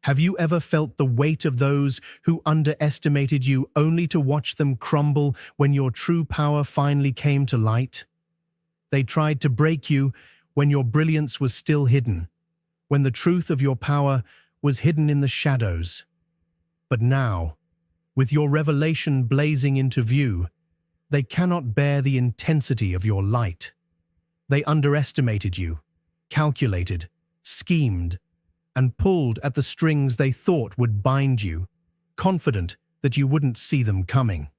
Have you ever felt the weight of those who underestimated you only to watch them crumble when your true power finally came to light? They tried to break you when your brilliance was still hidden, when the truth of your power was hidden in the shadows. But now, with your revelation blazing into view, they cannot bear the intensity of your light. They underestimated you, calculated, schemed, and pulled at the strings they thought would bind you, confident that you wouldn't see them coming.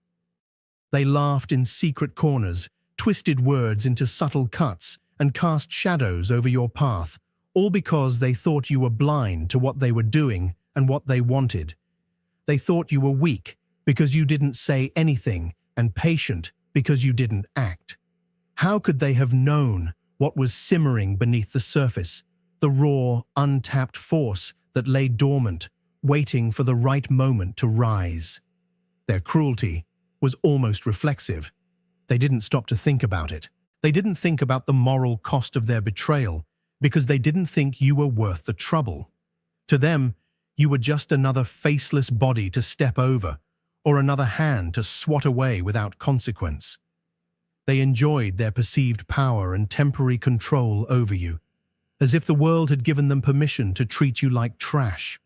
They laughed in secret corners, twisted words into subtle cuts, and cast shadows over your path, all because they thought you were blind to what they were doing and what they wanted. They thought you were weak because you didn't say anything, and patient because you didn't act. How could they have known what was simmering beneath the surface, the raw, untapped force that lay dormant, waiting for the right moment to rise? Their cruelty was almost reflexive. They didn't stop to think about it. They didn't think about the moral cost of their betrayal because they didn't think you were worth the trouble. To them, you were just another faceless body to step over, or another hand to swat away without consequence. They enjoyed their perceived power and temporary control over you, as if the world had given them permission to treat you like trash.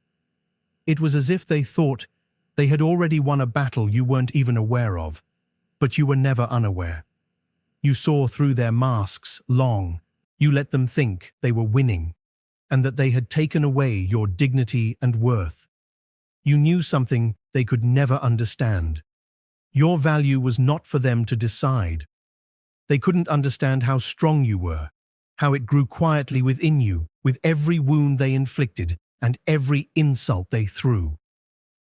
It was as if they thought they had already won a battle you weren't even aware of, but you were never unaware. You saw through their masks long. You let them think they were winning, and that they had taken away your dignity and worth. You knew something they could never understand. Your value was not for them to decide. They couldn't understand how strong you were, how it grew quietly within you with every wound they inflicted and every insult they threw.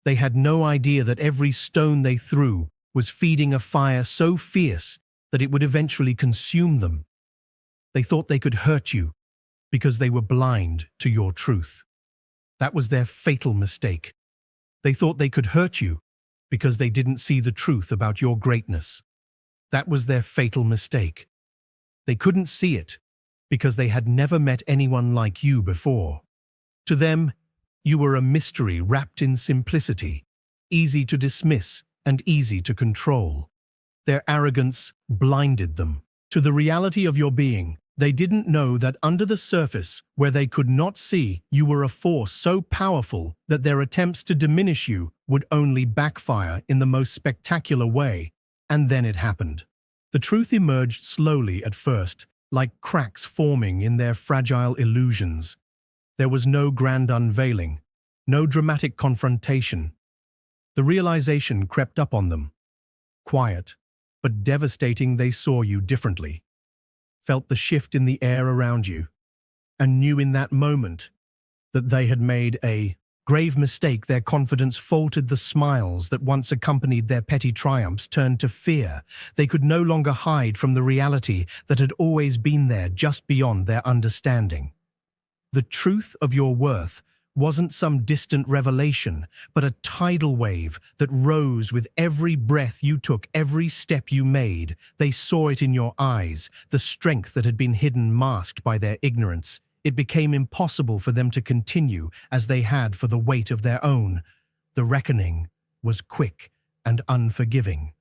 They had no idea that every stone they threw was feeding a fire so fierce that it would eventually consume them. They thought they could hurt you because they were blind to your truth. That was their fatal mistake. They thought they could hurt you because they didn't see the truth about your greatness. That was their fatal mistake. They couldn't see it because they had never met anyone like you before. To them, you were a mystery wrapped in simplicity, easy to dismiss and easy to control. Their arrogance blinded them to the reality of your being. They didn't know that under the surface, where they could not see, you were a force so powerful that their attempts to diminish you would only backfire in the most spectacular way. And then it happened. The truth emerged slowly at first, like cracks forming in their fragile illusions. There was no grand unveiling, no dramatic confrontation. The realization crept up on them. Quiet, but devastating. They saw you differently, felt the shift in the air around you, and knew in that moment that they had made a grave mistake. Their confidence faltered. The smiles that once accompanied their petty triumphs turned to fear. They could no longer hide from the reality that had always been there, just beyond their understanding. The truth of your worth wasn't some distant revelation, but a tidal wave that rose with every breath you took, every step you made. They saw it in your eyes, the strength that had been hidden, masked by their ignorance. It became impossible for them to continue as they had for the weight of their own. The reckoning was quick and unforgiving.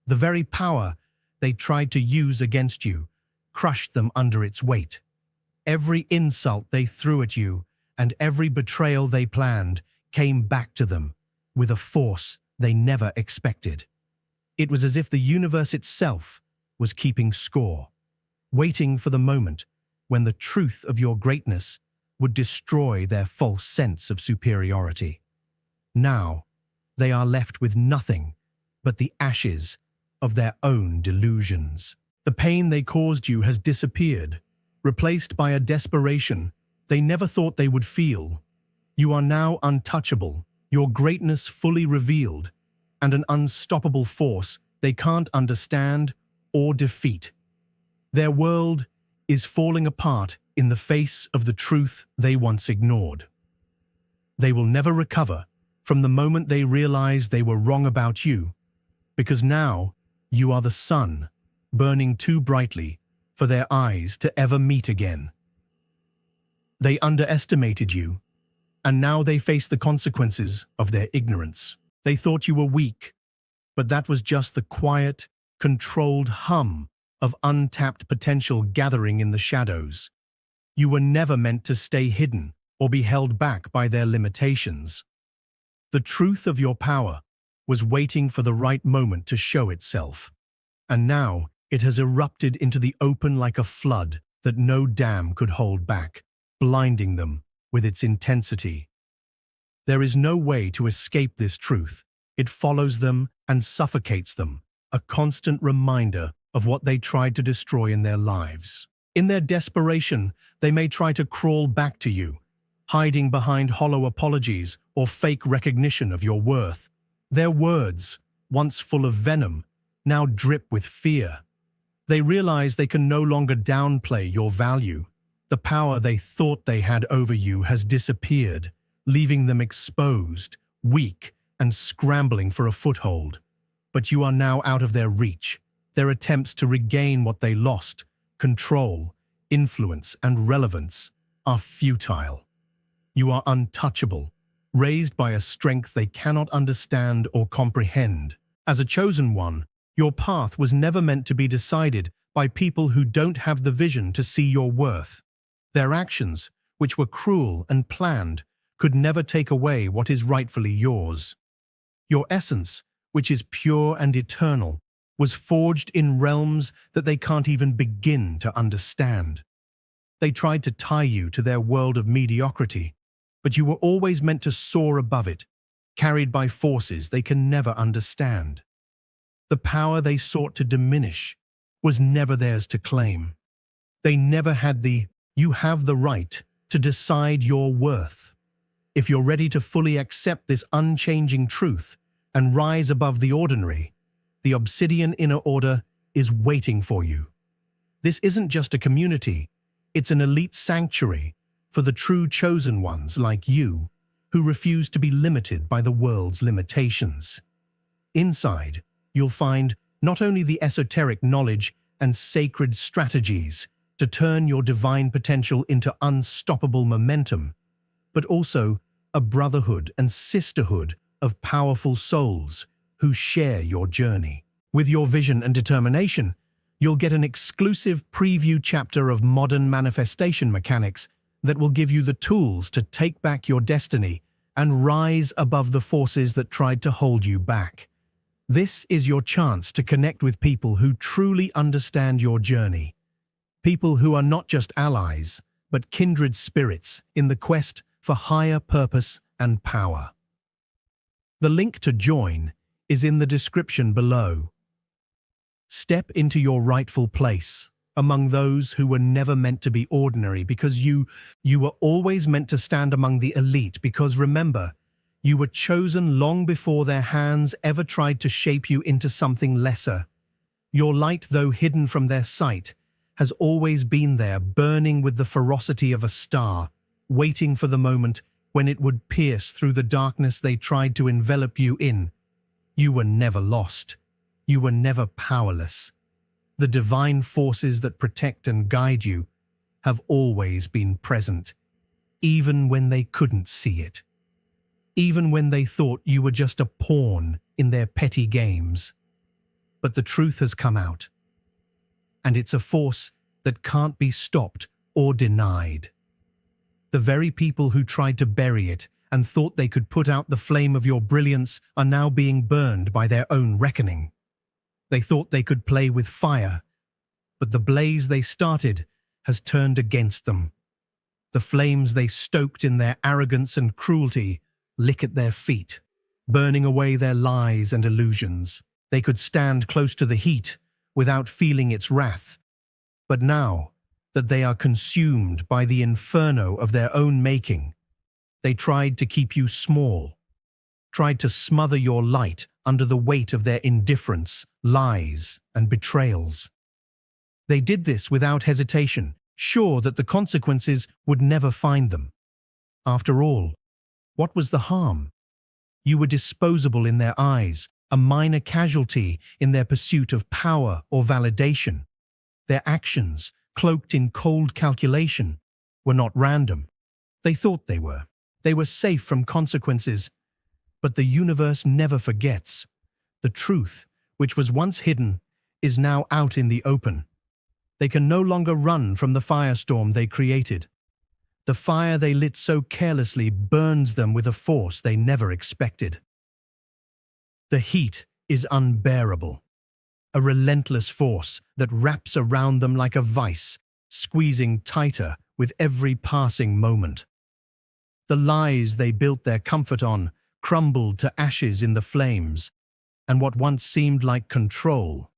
The very power they tried to use against you crushed them under its weight. Every insult they threw at you and every betrayal they planned came back to them with a force they never expected. It was as if the universe itself was keeping score, waiting for the moment when the truth of your greatness would destroy their false sense of superiority. Now, they are left with nothing but the ashes of their own delusions. The pain they caused you has disappeared, replaced by a desperation they never thought they would feel. You are now untouchable, your greatness fully revealed, and an unstoppable force they can't understand or defeat. Their world is falling apart in the face of the truth they once ignored. They will never recover from the moment they realize they were wrong about you, because now you are the sun, burning too brightly for their eyes to ever meet again. They underestimated you, And now they face the consequences of their ignorance. They thought you were weak, but that was just the quiet, controlled hum of untapped potential gathering in the shadows. You were never meant to stay hidden or be held back by their limitations. The truth of your power was waiting for the right moment to show itself. And now it has erupted into the open like a flood that no dam could hold back, blinding them with its intensity. There is no way to escape this truth. It follows them and suffocates them, a constant reminder of what they tried to destroy in their lives. In their desperation, they may try to crawl back to you, hiding behind hollow apologies or fake recognition of your worth. Their words, once full of venom, now drip with fear. They realize they can no longer downplay your value. The power they thought they had over you has disappeared, leaving them exposed, weak, and scrambling for a foothold. But you are now out of their reach. Their attempts to regain what they lost, control, influence, and relevance, are futile. You are untouchable, raised by a strength they cannot understand or comprehend. As a chosen one, your path was never meant to be decided by people who don't have the vision to see your worth. Their actions, which were cruel and planned, could never take away what is rightfully yours. Your essence, which is pure and eternal, was forged in realms that they can't even begin to understand. They tried to tie you to their world of mediocrity, but you were always meant to soar above it, carried by forces they can never understand. The power they sought to diminish was never theirs to claim. They never had the "you have the right" to decide your worth. If you're ready to fully accept this unchanging truth and rise above the ordinary, the Obsidian Inner Order is waiting for you. This isn't just a community, it's an elite sanctuary for the true chosen ones like you, who refuse to be limited by the world's limitations. Inside, you'll find not only the esoteric knowledge and sacred strategies to turn your divine potential into unstoppable momentum, but also a brotherhood and sisterhood of powerful souls who share your journey. With your vision and determination, you'll get an exclusive preview chapter of modern manifestation mechanics that will give you the tools to take back your destiny and rise above the forces that tried to hold you back. This is your chance to connect with people who truly understand your journey. People who are not just allies, but kindred spirits in the quest for higher purpose and power. The link to join is in the description below. Step into your rightful place among those who were never meant to be ordinary, because you were always meant to stand among the elite, because remember, you were chosen long before their hands ever tried to shape you into something lesser. Your light, though hidden from their sight, has always been there, burning with the ferocity of a star, waiting for the moment when it would pierce through the darkness they tried to envelop you in. You were never lost. You were never powerless. The divine forces that protect and guide you have always been present, even when they couldn't see it. Even when they thought you were just a pawn in their petty games. But the truth has come out, and it's a force that can't be stopped or denied. The very people who tried to bury it and thought they could put out the flame of your brilliance are now being burned by their own reckoning. They thought they could play with fire, but the blaze they started has turned against them. The flames they stoked in their arrogance and cruelty lick at their feet, burning away their lies and illusions. They could stand close to the heat without feeling its wrath. But now that they are consumed by the inferno of their own making, they tried to keep you small, tried to smother your light under the weight of their indifference, lies, and betrayals. They did this without hesitation, sure that the consequences would never find them. After all, what was the harm? You were disposable in their eyes, a minor casualty in their pursuit of power or validation. Their actions, cloaked in cold calculation, were not random. They thought they were. They were safe from consequences. But the universe never forgets. The truth, which was once hidden, is now out in the open. They can no longer run from the firestorm they created. The fire they lit so carelessly burns them with a force they never expected. The heat is unbearable, a relentless force that wraps around them like a vice, squeezing tighter with every passing moment. The lies they built their comfort on crumbled to ashes in the flames, and what once seemed like control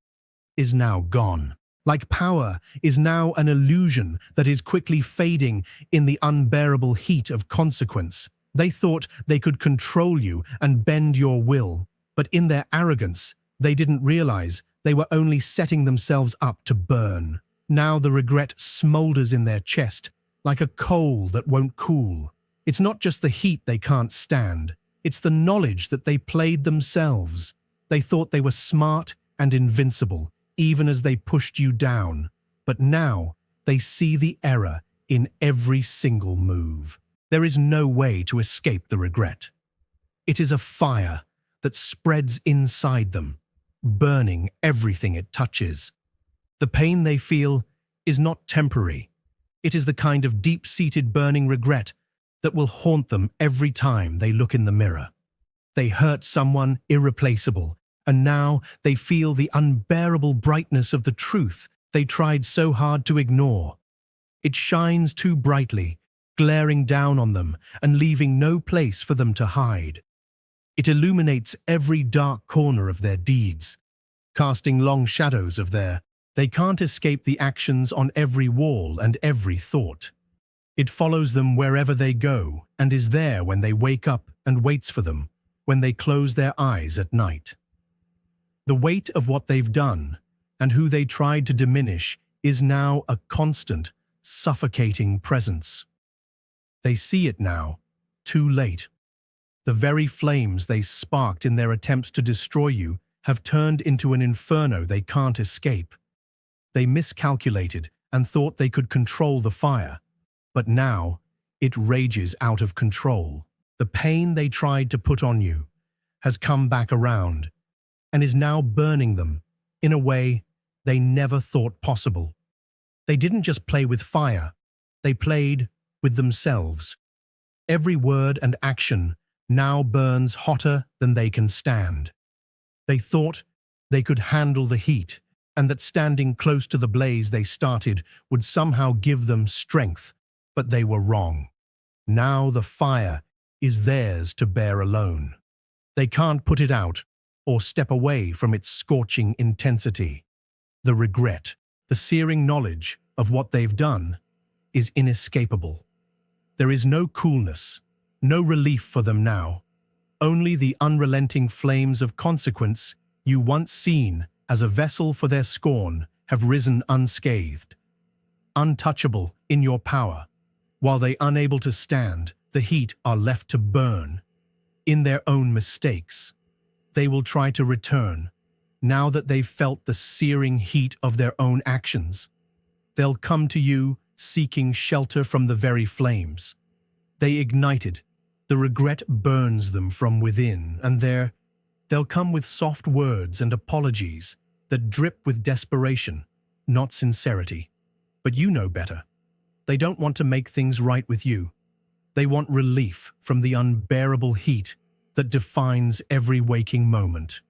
is now gone. Like power is now an illusion that is quickly fading in the unbearable heat of consequence. They thought they could control you and bend your will, but in their arrogance, they didn't realize they were only setting themselves up to burn. Now the regret smolders in their chest like a coal that won't cool. It's not just the heat they can't stand. It's the knowledge that they played themselves. They thought they were smart and invincible, even as they pushed you down. But now they see the error in every single move. There is no way to escape the regret. It is a fire that spreads inside them, burning everything it touches. The pain they feel is not temporary. It is the kind of deep-seated burning regret that will haunt them every time they look in the mirror. They hurt someone irreplaceable, and now they feel the unbearable brightness of the truth they tried so hard to ignore. It shines too brightly, glaring down on them and leaving no place for them to hide. It illuminates every dark corner of their deeds, casting long shadows of they can't escape the actions on every wall and every thought. It follows them wherever they go and is there when they wake up and waits for them when they close their eyes at night. The weight of what they've done and who they tried to diminish is now a constant, suffocating presence. They see it now, too late. The very flames they sparked in their attempts to destroy you have turned into an inferno they can't escape. They miscalculated and thought they could control the fire, but now it rages out of control. The pain they tried to put on you has come back around and is now burning them in a way they never thought possible. They didn't just play with fire, they played with themselves. Every word and action now burns hotter than they can stand. They thought they could handle the heat and that standing close to the blaze they started would somehow give them strength, but they were wrong. Now the fire is theirs to bear alone. They can't put it out or step away from its scorching intensity. The regret, the searing knowledge of what they've done, is inescapable. There is no coolness, no relief for them now. Only the unrelenting flames of consequence you once seen as a vessel for their scorn have risen unscathed. Untouchable in your power, while they unable to stand, the heat are left to burn. In their own mistakes, they will try to return, now that they've felt the searing heat of their own actions. They'll come to you seeking shelter from the very flames. They ignited. The regret burns them from within, and they'll come with soft words and apologies that drip with desperation, not sincerity. But you know better. They don't want to make things right with you. They want relief from the unbearable heat that defines every waking moment.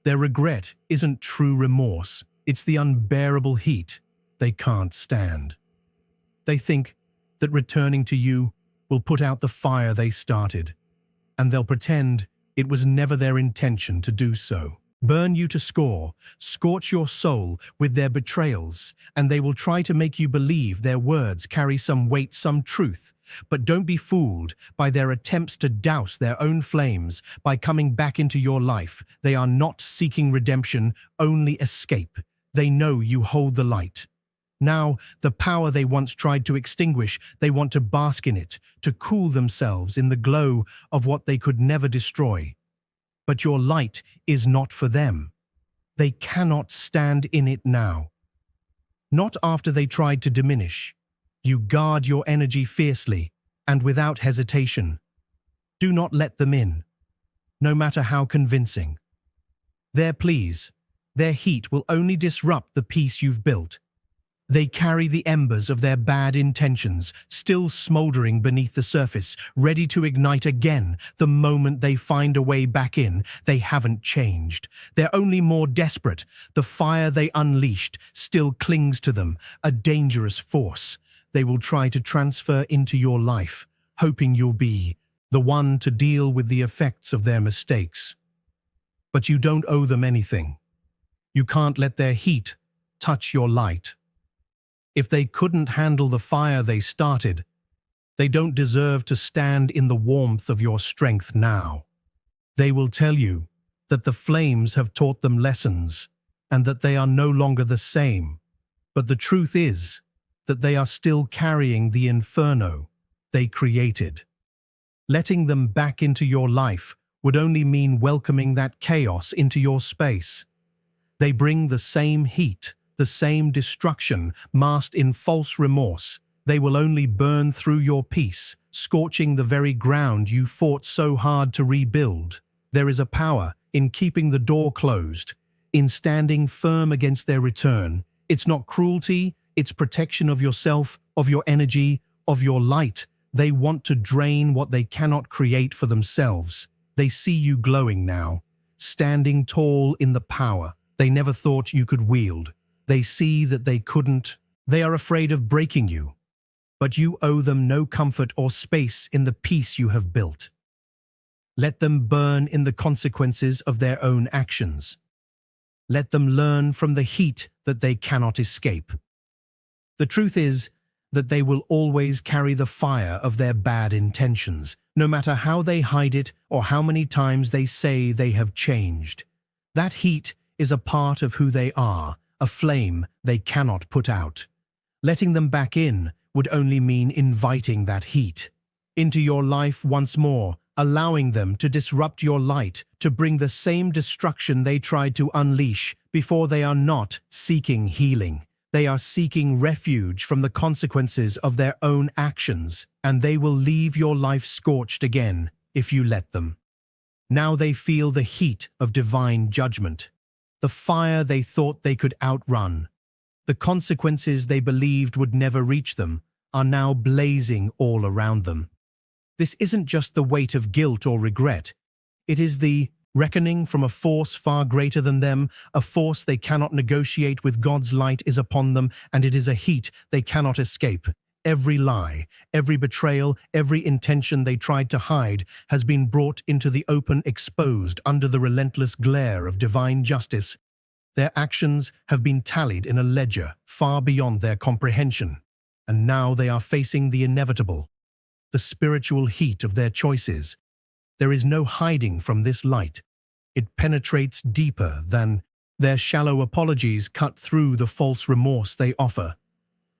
Their regret isn't true remorse, it's the unbearable heat they can't stand. They think that returning to you will put out the fire they started, and they'll pretend it was never their intention to do so. Burn you to scorch your soul with their betrayals, and they will try to make you believe their words carry some weight, some truth. But don't be fooled by their attempts to douse their own flames by coming back into your life. They are not seeking redemption, only escape. They know you hold the light. Now, the power they once tried to extinguish, they want to bask in it, to cool themselves in the glow of what they could never destroy. But your light is not for them. They cannot stand in it now. Not after they tried to diminish. You guard your energy fiercely, and without hesitation. Do not let them in, no matter how convincing. Their pleas, their heat will only disrupt the peace you've built. They carry the embers of their bad intentions, still smoldering beneath the surface, ready to ignite again the moment they find a way back in. They haven't changed. They're only more desperate. The fire they unleashed still clings to them, a dangerous force. They will try to transfer into your life, hoping you'll be the one to deal with the effects of their mistakes. But you don't owe them anything. You can't let their heat touch your light. If they couldn't handle the fire they started, they don't deserve to stand in the warmth of your strength now. They will tell you that the flames have taught them lessons and that they are no longer the same. But the truth is that they are still carrying the inferno they created. Letting them back into your life would only mean welcoming that chaos into your space. They bring the same heat, the same destruction, masked in false remorse. They will only burn through your peace, scorching the very ground you fought so hard to rebuild. There is a power in keeping the door closed, in standing firm against their return. It's not cruelty, it's protection of yourself, of your energy, of your light. They want to drain what they cannot create for themselves. They see you glowing now, standing tall in the power they never thought you could wield. They see that they couldn't. They are afraid of breaking you. But you owe them no comfort or space in the peace you have built. Let them burn in the consequences of their own actions. Let them learn from the heat that they cannot escape. The truth is that they will always carry the fire of their bad intentions, no matter how they hide it or how many times they say they have changed. That heat is a part of who they are, a flame they cannot put out. Letting them back in would only mean inviting that heat into your life once more, allowing them to disrupt your light, to bring the same destruction they tried to unleash before. They are not seeking healing. They are seeking refuge from the consequences of their own actions, and they will leave your life scorched again if you let them. Now they feel the heat of divine judgment, the fire they thought they could outrun. The consequences they believed would never reach them are now blazing all around them. This isn't just the weight of guilt or regret. It is the reckoning from a force far greater than them, a force they cannot negotiate with. God's light is upon them, and it is a heat they cannot escape. Every lie, every betrayal, every intention they tried to hide has been brought into the open, exposed under the relentless glare of divine justice. Their actions have been tallied in a ledger far beyond their comprehension, and now they are facing the inevitable, the spiritual heat of their choices. There is no hiding from this light. It penetrates deeper than their shallow apologies cut through the false remorse they offer.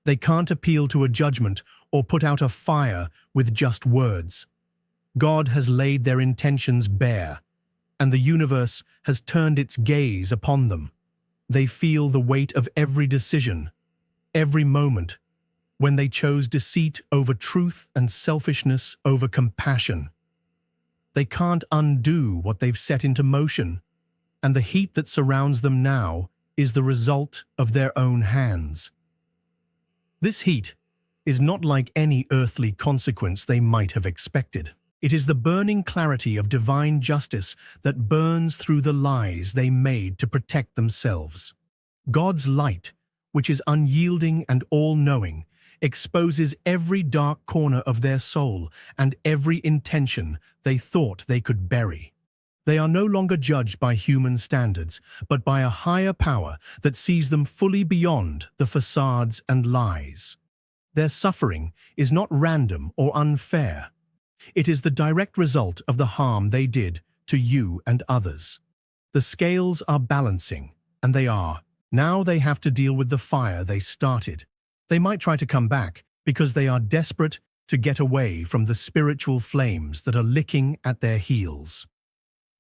They can't appeal to a judgment or put out a fire with just words. God has laid their intentions bare, and the universe has turned its gaze upon them. They feel the weight of every decision, every moment, when they chose deceit over truth and selfishness over compassion. They can't undo what they've set into motion, and the heat that surrounds them now is the result of their own hands. This heat is not like any earthly consequence they might have expected. It is the burning clarity of divine justice that burns through the lies they made to protect themselves. God's light, which is unyielding and all-knowing, exposes every dark corner of their soul and every intention they thought they could bury. They are no longer judged by human standards, but by a higher power that sees them fully beyond the facades and lies. Their suffering is not random or unfair. It is the direct result of the harm they did to you and others. The scales are balancing, and they are. Now they have to deal with the fire they started. They might try to come back because they are desperate to get away from the spiritual flames that are licking at their heels.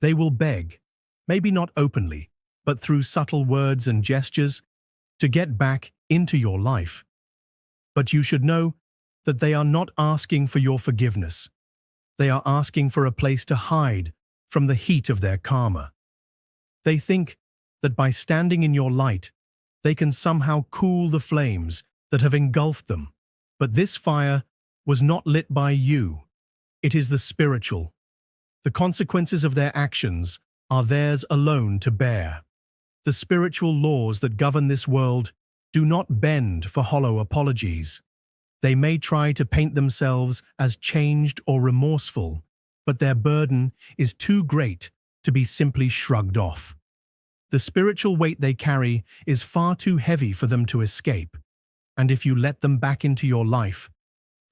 They will beg, maybe not openly, but through subtle words and gestures, to get back into your life. But you should know that they are not asking for your forgiveness. They are asking for a place to hide from the heat of their karma. They think that by standing in your light, they can somehow cool the flames that have engulfed them. But this fire was not lit by you. It is the spiritual. The consequences of their actions are theirs alone to bear. The spiritual laws that govern this world do not bend for hollow apologies. They may try to paint themselves as changed or remorseful, but their burden is too great to be simply shrugged off. The spiritual weight they carry is far too heavy for them to escape, and if you let them back into your life,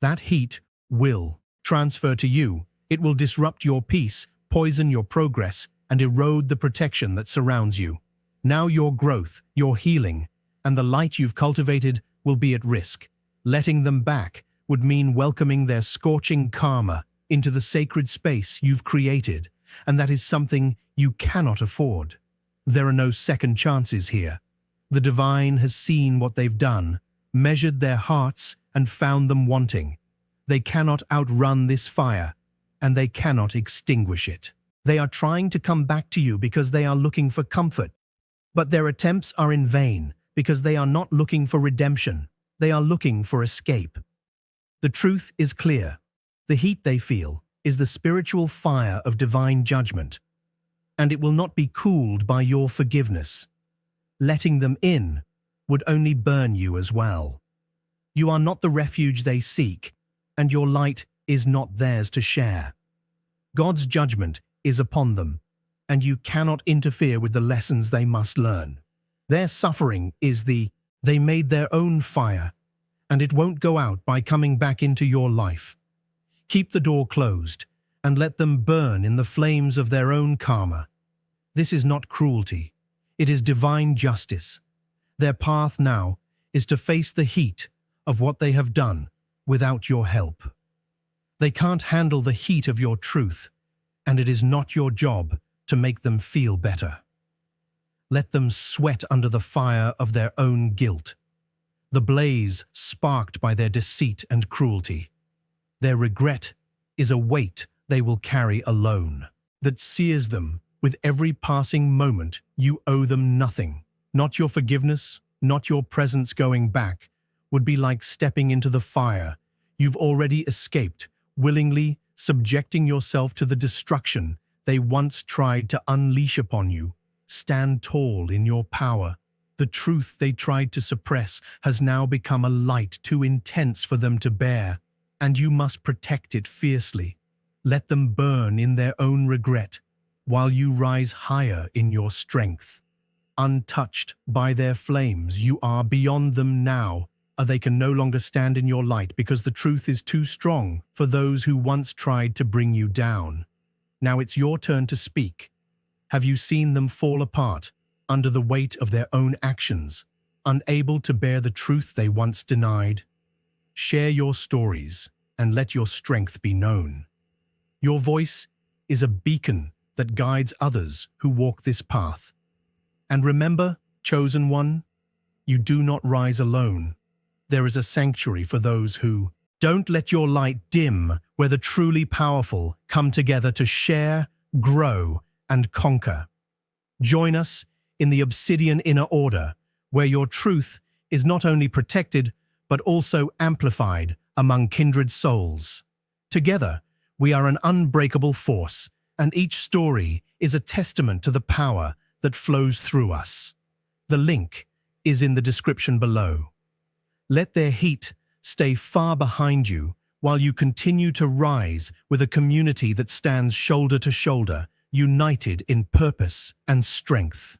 that heat will transfer to you. It will disrupt your peace, poison your progress, and erode the protection that surrounds you. Now your growth, your healing, and the light you've cultivated will be at risk. Letting them back would mean welcoming their scorching karma into the sacred space you've created, and that is something you cannot afford. There are no second chances here. The divine has seen what they've done, measured their hearts, and found them wanting. They cannot outrun this fire, and they cannot extinguish it. They are trying to come back to you because they are looking for comfort, but their attempts are in vain because they are not looking for redemption. They are looking for escape. The truth is clear. The heat they feel is the spiritual fire of divine judgment, and it will not be cooled by your forgiveness. Letting them in would only burn you as well. You are not the refuge they seek, and your light is not theirs to share. God's judgment is upon them, and you cannot interfere with the lessons they must learn. Their suffering is they made their own fire, and it won't go out by coming back into your life. Keep the door closed, and let them burn in the flames of their own karma. This is not cruelty. It is divine justice. Their path now is to face the heat of what they have done without your help. They can't handle the heat of your truth, and it is not your job to make them feel better. Let them sweat under the fire of their own guilt, the blaze sparked by their deceit and cruelty. Their regret is a weight they will carry alone, that sears them with every passing moment. You owe them nothing. Not your forgiveness, not your presence going back, would be like stepping into the fire you've already escaped, willingly subjecting yourself to the destruction they once tried to unleash upon you. Stand tall in your power. The truth they tried to suppress has now become a light too intense for them to bear, and you must protect it fiercely. Let them burn in their own regret, while you rise higher in your strength. Untouched by their flames, you are beyond them now. They can no longer stand in your light because the truth is too strong for those who once tried to bring you down. Now it's your turn to speak. Have you seen them fall apart under the weight of their own actions, unable to bear the truth they once denied? Share your stories and let your strength be known. Your voice is a beacon that guides others who walk this path. And remember, chosen one, you do not rise alone. There is a sanctuary for those who don't let your light dim, where the truly powerful come together to share, grow, and conquer. Join us in the Obsidian Inner Order, where your truth is not only protected, but also amplified among kindred souls. Together, we are an unbreakable force, and each story is a testament to the power that flows through us. The link is in the description below. Let their heat stay far behind you while you continue to rise with a community that stands shoulder to shoulder, united in purpose and strength.